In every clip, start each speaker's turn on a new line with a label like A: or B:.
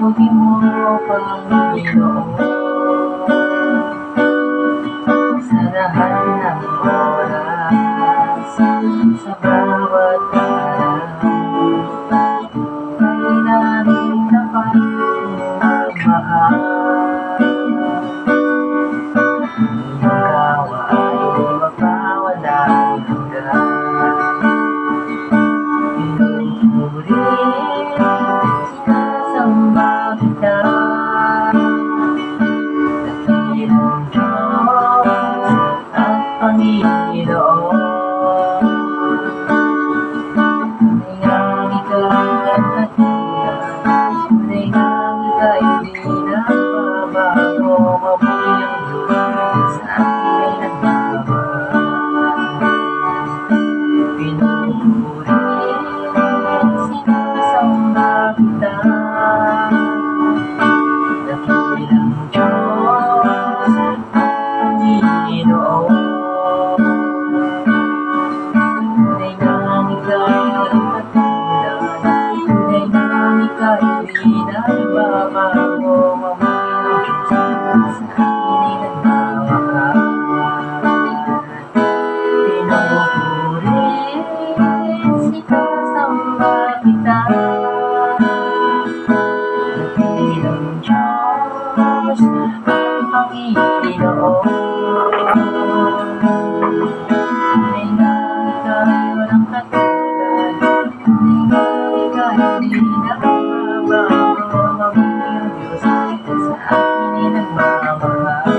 A: Ibuti mo, Panginoon, sa lahat ng oras, sa bawat araw, ay namin dapat magmahal. Ikaw ay magpawalang hanggan. Pinupuri, sinasamba kita, dakilang Diyos at Panginoon. Tunay ngang ika'y nagkatulad, tunay ngang ika'y di nagbabago. Mabuti ang Diyos sa akin ay nagmamahal. Pinupuri, sinasamba kita, dakilang Diyos at Panginoon. Tunay ngang ika'y nagkatulad, tunay ngang ika'y di nagbabago. Mabuti ang Diyos sa akin ay nagmamahal. Pinupuri, sinasamba kita, dakilang Diyos at Panginoon. Tunay ngang ika'y walang katulad, tunay ngang ika'y di nagbabago. Mabuti ang Diyos sa akin ay nagmamahal.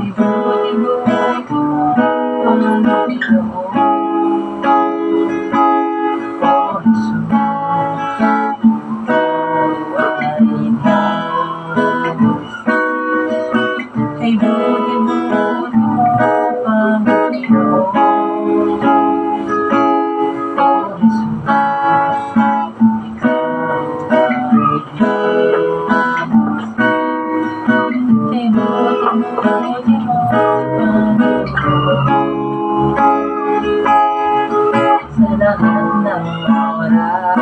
A: Ibuti mo, Panginoon, O Jesus, ay Diyos. Ibuti mo, Panginoon, O Jesus, ikaw ay Diyos. Ibuti mo, Panginoon, sa lahat ng oras,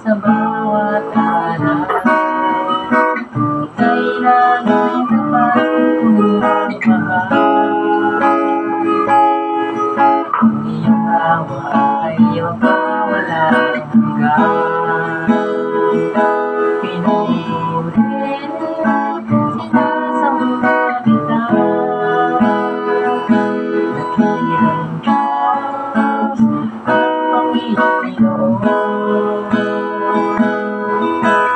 A: sa bawat araw, ika'y namin dapat magmahal. Ang iyong awa ay magpawalang hanggan. Pinupuri, sinasamba kita, dakilang Diyos at Panginoon.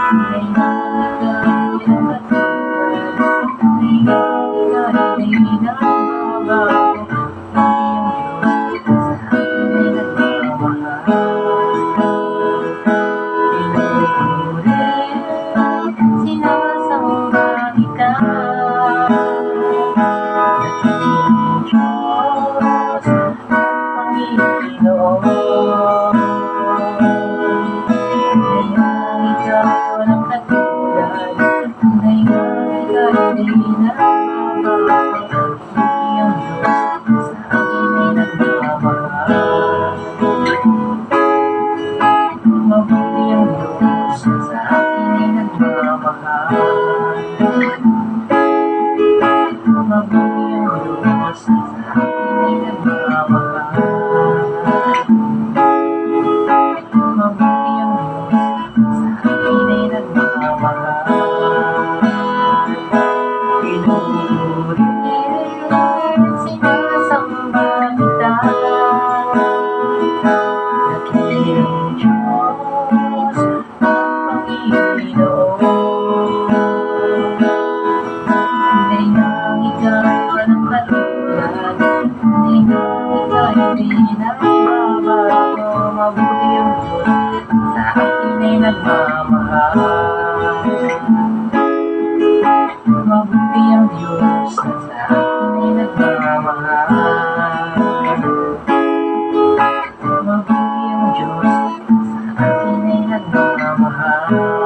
A: Tunay ngang ika'y nagkatulad, tunay ngang ika'y di nagbabago. Mabuti ang Diyos sa akin ay nagmamahal. Pinupuri, sinasamba kita, dakilang Diyos at Panginoon. Tunay ngang ika'y walang katulad, tunay ngang ika'y di nagbabago. Mabuti ang Diyos sa akin ay nagmamahal. Mabuti ang Diyos sa akin ay nagmamahal. Mabuti ang Diyos sa akin ay nagmamahal. Mabuti ang Diyos sa akin ay nagmamahal. Pinupuri, sinasamba kita, dakilang Diyos at Panginoon. Tunay ngang ika'y walang katulad, tunay ngang ika'y di nagbabago. Mabuti ang Diyos sa akin ay nagmamahal. Mabuti ang Diyos sa akin ay nagmamahal. Mabuti ang Diyos sa akin ay nagmamahal.